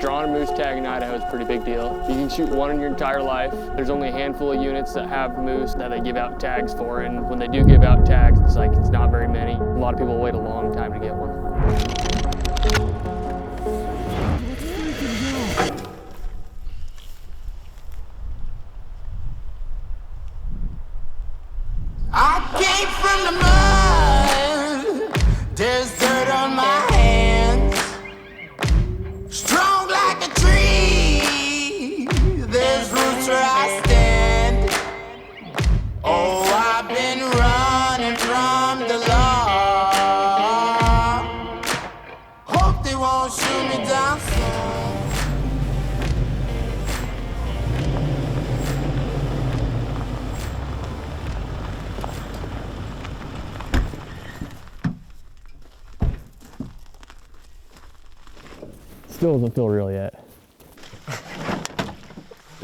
Drawing a moose tag in Idaho is a pretty big deal. You can shoot one in your entire life. There's only a handful of units that have moose that they give out tags for, and when they do give out tags, it's not very many. A lot of people wait a long time to get one. I came from the mud, there's dirt on my hands. Strong like a tree, there's roots where I stand. Oh, I've been running from the law. Hope they won't shoot me down soon. Still doesn't feel real yet.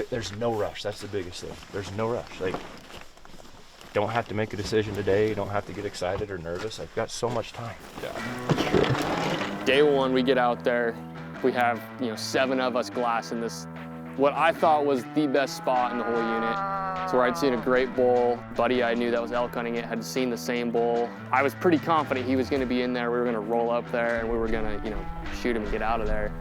There's no rush. That's the biggest thing. There's no rush. Like, don't have to make a decision today. Don't have to get excited or nervous. I've got so much time. Yeah. Day one, we get out there. We have 7 of us glassing this, what I thought was the best spot in the whole unit. So where I'd seen a great bull. Buddy I knew that was elk hunting it had seen the same bull. I was pretty confident he was going to be in there. We were going to roll up there and we were going to shoot him and get out of there.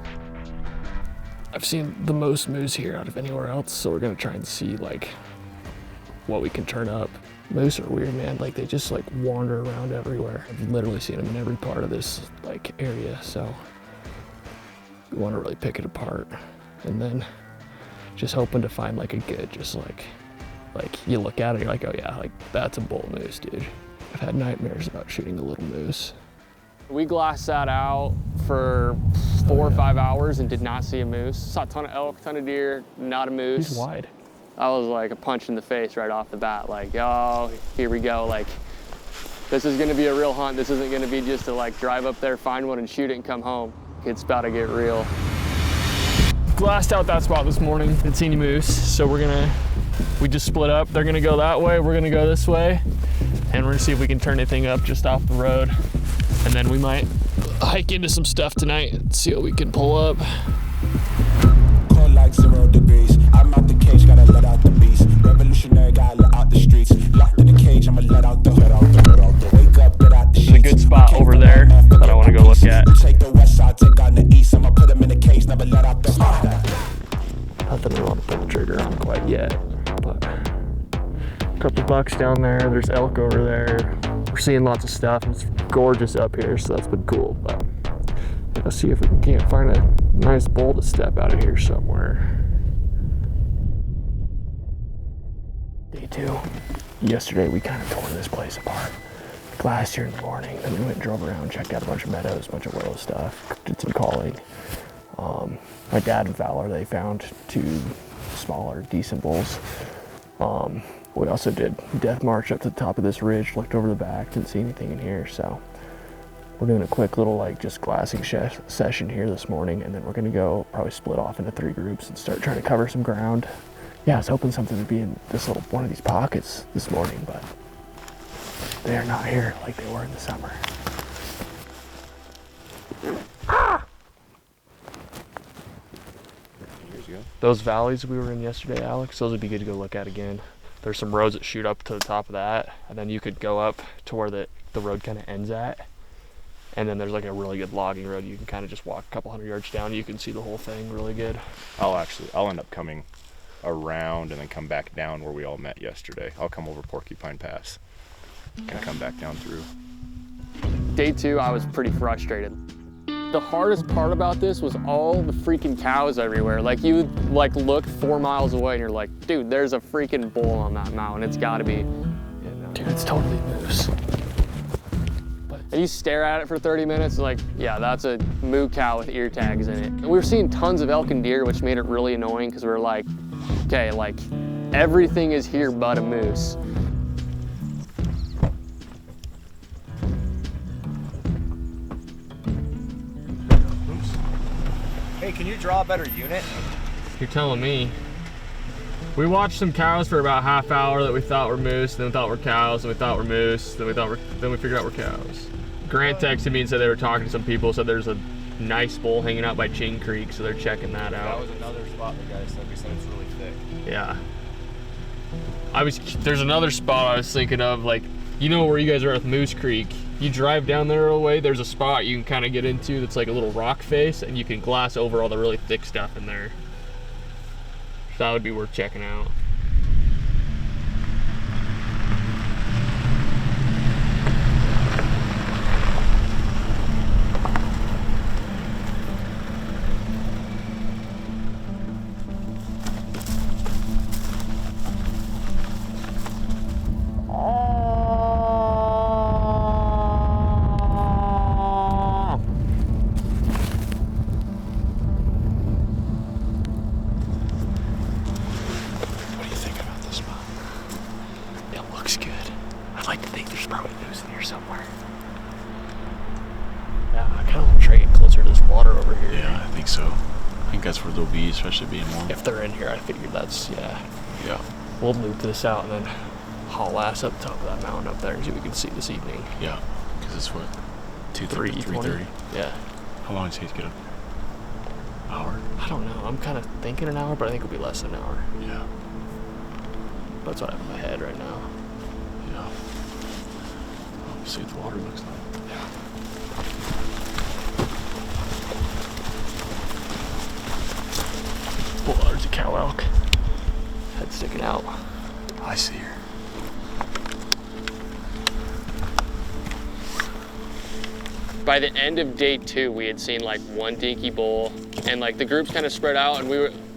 I've seen the most moose here out of anywhere else, so we're gonna try and see what we can turn up. Moose are weird, man. They just wander around everywhere. I've literally seen them in every part of this area, so we want to really pick it apart, and then just hoping to find a good, just you look at it, you're like, oh yeah, that's a bull moose, dude. I've had nightmares about shooting a little moose. We glassed that out for 4 or 5 hours and did not see a moose. Saw a ton of elk, ton of deer, not a moose. He's wide. That was like a punch in the face right off the bat. Oh, here we go. This is gonna be a real hunt. This isn't gonna be just to drive up there, find one and shoot it and come home. It's about to get real. Glassed out that spot this morning, didn't see any moose. So we just split up. They're gonna go that way, we're gonna go this way. And we're gonna see if we can turn anything up just off the road. And then we might hike into some stuff tonight and see what we can pull up. Cold like 0 degrees. I'm out the cage, gotta let out the beast. Revolutionary, gotta let out the streets. Locked in the cage, I'ma let out the wake up, get out the sheets. There's a good spot over there that I wanna go look at. Take the west side, take on the east. I'ma put them in the cage, never let out the Nothing we want to pull the trigger on quite yet, but a couple bucks down there. There's elk over there. We're seeing lots of stuff. It's gorgeous up here, so that's been cool. But let's see if we can't find a nice bull to step out of here somewhere. Day 2. Yesterday we kind of tore this place apart. Glassed here in the morning, then we went and drove around, checked out a bunch of meadows, a bunch of willow stuff, did some calling. My dad and Fowler, they found 2 smaller, decent bulls. We also did death march up to the top of this ridge, looked over the back, didn't see anything in here, so we're doing a quick little just glassing session here this morning, and then we're gonna go probably split off into 3 groups and start trying to cover some ground. Yeah, I was hoping something would be in this little one of these pockets this morning, but they are not here like they were in the summer. Ah! Those valleys we were in yesterday, Alex, those would be good to go look at again. There's some roads that shoot up to the top of that, and then you could go up to where the road kind of ends at. And then there's a really good logging road. You can kind of just walk a couple hundred yards down. You can see the whole thing really good. I'll end up coming around and then come back down where we all met yesterday. I'll come over Porcupine Pass and come back down through. Day 2, I was pretty frustrated. The hardest part about this was all the freaking cows everywhere. You look 4 miles away and you're like, dude, there's a freaking bull on that mountain. It's gotta be. Dude, it's totally moose. And you stare at it for 30 minutes, yeah, that's a moo cow with ear tags in it. And we were seeing tons of elk and deer, which made it really annoying because we were like, okay, everything is here but a moose. Hey, can you draw a better unit? You're telling me. We watched some cows for about a half hour that we thought were moose, then we thought were cows, then we thought were moose, then we figured out were cows. Grant texted me and said they were talking to some people, said there's a nice bull hanging out by Chin Creek, so they're checking that out. That was another spot the guy said. We said it's really thick. Yeah. There's another spot I was thinking of, like, you know where you guys are at Moose Creek. You drive down there a way, there's a spot you can kind of get into that's like a little rock face, and you can glass over all the really thick stuff in there. That would be worth checking out. Especially being warm. If they're in here, I figured that's, yeah. Yeah. We'll loop this out and then haul ass up top of that mountain up there and see what we can see this evening. Yeah, because it's what? 3:30? Yeah. How long does it take to get up? Hour? I don't know. I'm kind of thinking an hour, but I think it'll be less than an hour. Yeah. That's what I have in my head right now. Yeah. We'll see what the water looks like. Yeah. Oh, there's a cow elk. Head sticking out. I see her. By the end of day 2, we had seen like 1 dinky bull, and like the groups kind of spread out, and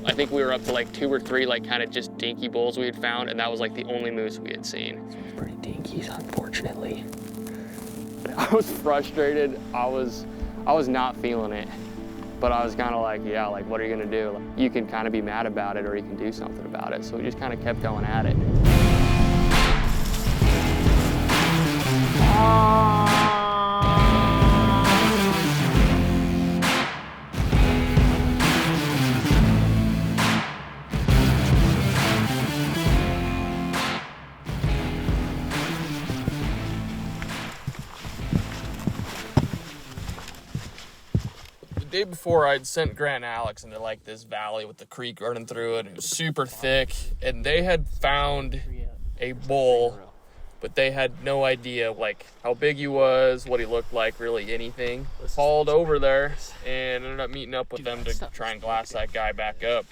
I think we were up to like 2 or 3 like kind of just dinky bulls we had found, and that was like the only moose we had seen. Pretty dinkies, unfortunately. I was frustrated. I was not feeling it. But I was kind of like, yeah, like, what are you gonna do? Like, you can kind of be mad about it or you can do something about it. So we just kind of kept going at it. The day before, I'd sent Grant and Alex into like this valley with the creek running through it. It was super thick, and they had found a bull, but they had no idea like how big he was, what he looked like, really anything. Hauled over there and ended up meeting up with them to try and glass that guy back up.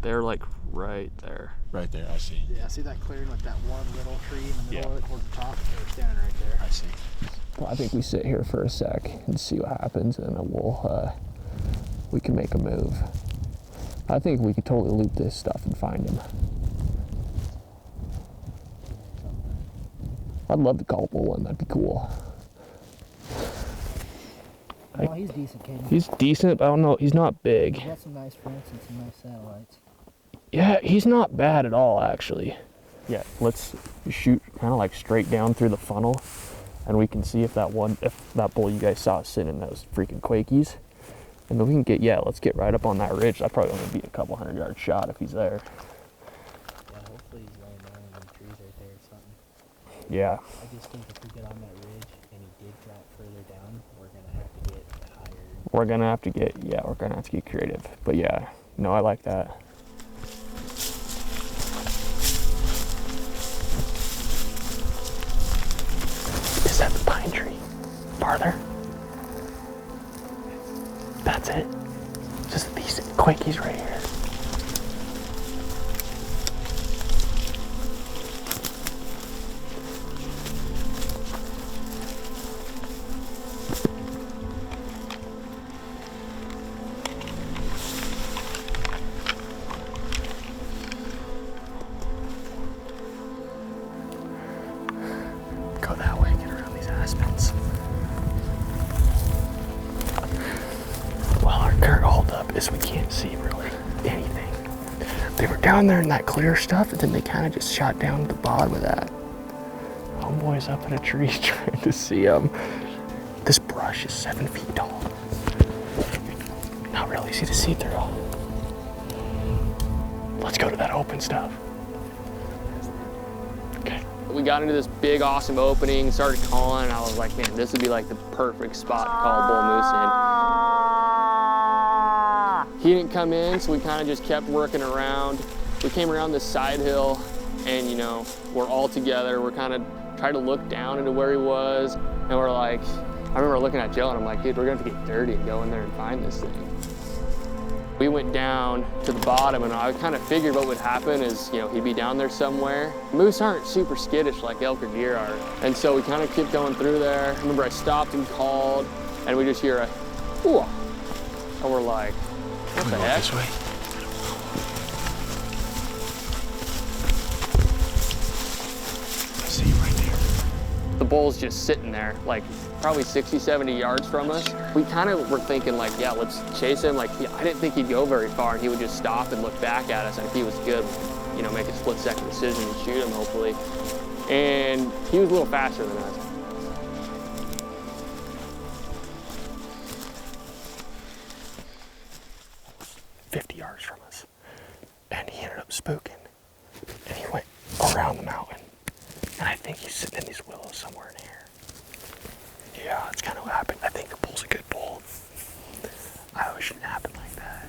They're like right there. Right there, I see. Yeah, see that clearing with that one little tree in the middle of it towards the top? They're standing right there. I see. Well, I think we sit here for a sec and see what happens, and then we can make a move. I think we could totally loop this stuff and find him. I'd love to call bull one, that'd be cool. No, he's decent, Kaden. He's decent, but I don't know, he's not big. He's got some nice fronts and some nice satellites. Yeah, he's not bad at all, actually. Yeah, let's shoot kind of like straight down through the funnel, and we can see if that bull you guys saw sitting in those freaking Quakies. And then we can let's get right up on that ridge. That probably only be a couple 100-yard shot if he's there. Yeah, hopefully he's laying down in the trees right there or something. Yeah. I just think if we get on that ridge and he did drop further down, we're gonna have to get higher. We're gonna have to get creative. But yeah, no, I like that. Is that the pine tree? Farther? That's it. Just these Quakies right here. Go that way, get around these aspens. Well, our current holdup is we can't see really anything. They were down there in that clear stuff, and then they kind of just shot down to the bottom of that. Homeboy's up in a tree trying to see them. This brush is 7 feet tall. Not really easy to see through. Let's go to that open stuff. Okay. We got into this big, awesome opening, started calling, and I was like, man, this would be like the perfect spot to call a bull moose in. He didn't come in, so we kind of just kept working around. We came around this side hill, and you know, we're all together. We're kind of trying to look down into where he was, and we're like, I remember looking at Joe, and I'm like, dude, we're gonna have to get dirty and go in there and find this thing. We went down to the bottom, and I kind of figured what would happen is, you know, he'd be down there somewhere. Moose aren't super skittish like elk or deer are. And so we kind of kept going through there. I remember I stopped and called, and we just hear a, ooh, and we're like, what the heck? This way. I see you right there. The bull's just sitting there, like probably 60, 70 yards from us. We kind of were thinking like, yeah, let's chase him. Like, I didn't think he'd go very far, and he would just stop and look back at us, and if he was good, you know, make a split-second decision and shoot him, hopefully. And he was a little faster than us. Yards from us, and he ended up spooking, and he went around the mountain, and I think he's sitting in these willows somewhere in here. Yeah, that's kind of what happened. I think the bull's a good bull. I wish it didn't happen like that.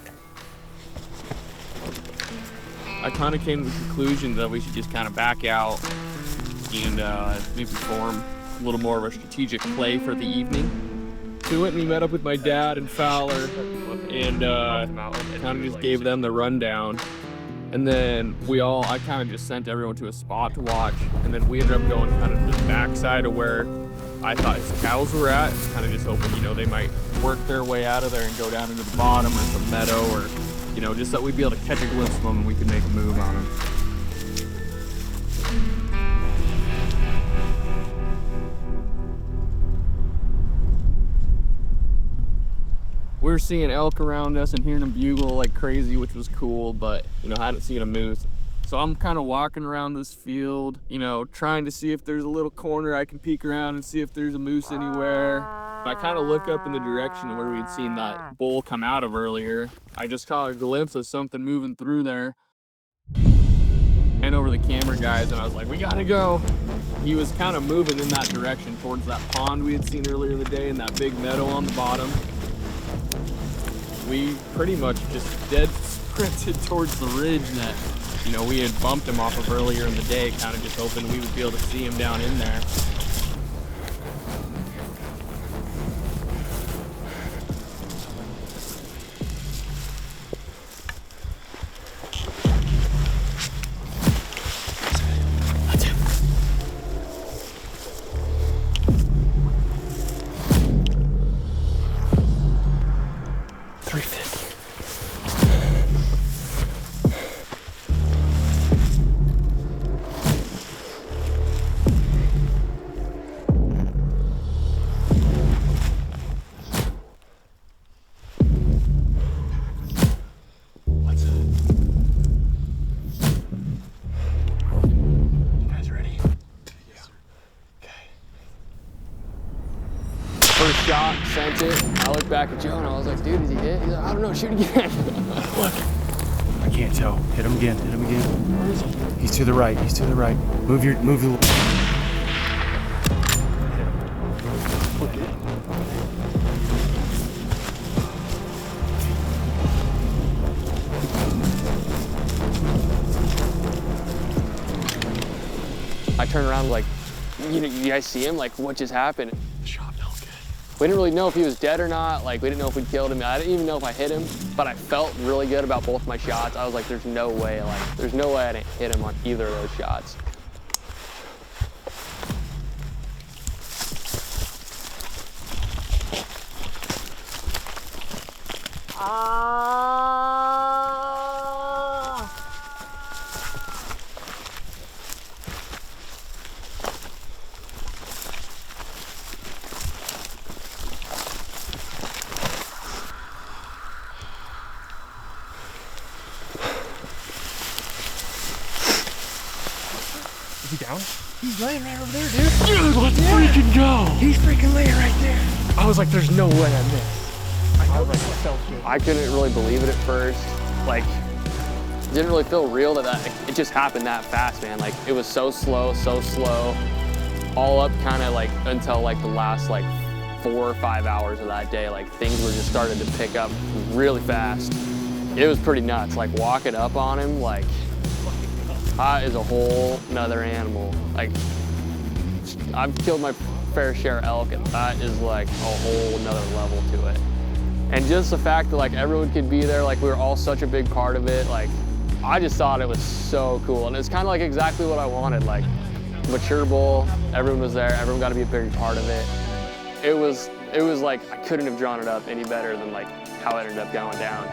I kind of came to the conclusion that we should just kind of back out and maybe form a little more of a strategic play for the evening. So we went and we met up with my dad and Fowler, and kind of just gave them the rundown. And then I kind of just sent everyone to a spot to watch, and then we ended up going kind of just backside of where I thought his cows were at, kind of just hoping, you know, they might work their way out of there and go down into the bottom or some meadow, or, you know, just that we'd be able to catch a glimpse of them and we could make a move on them. We were seeing elk around us and hearing them bugle like crazy, which was cool, but, you know, I hadn't seen a moose. So I'm kind of walking around this field, you know, trying to see if there's a little corner I can peek around and see if there's a moose anywhere. I kind of look up in the direction where we'd seen that bull come out of earlier. I just caught a glimpse of something moving through there. And over the camera guys, and I was like, we gotta go. He was kind of moving in that direction towards that pond we had seen earlier in the day and that big meadow on the bottom. We pretty much just dead sprinted towards the ridge that, you know, we had bumped him off of earlier in the day, kind of just hoping we would be able to see him down in there. First shot, sent it. I looked back at Joe and I was like, dude, is he hit? He's like, I don't know, shoot again. Look, I can't tell. Hit him again, hit him again. Where is he? He's to the right, he's to the right. Move your. I turned around like, you guys see him? Like, what just happened? Shot felt good. We didn't really know if he was dead or not. Like, we didn't know if we'd killed him. I didn't even know if I hit him, but I felt really good about both my shots. I was like, there's no way, I didn't hit him on either of those shots. Is he down? He's laying right over there, dude. Dude, let's freaking go! He's freaking laying right there. I was like, there's no way I missed. I know that felt good. I couldn't really believe it at first. Like, didn't really feel real that it just happened that fast, man. Like it was so slow, all up kind of like until like the last like 4 or 5 hours of that day. Like things were just starting to pick up really fast. It was pretty nuts. Like walking up on him, like that is a whole nother animal. Like I've killed my fair share of elk, and that is like a whole nother level to it. And just the fact that like everyone could be there, like we were all such a big part of it, like I just thought it was so cool. And it's kind of like exactly what I wanted, like mature bull, everyone was there, everyone got to be a big part of it. It was like I couldn't have drawn it up any better than like how it ended up going down.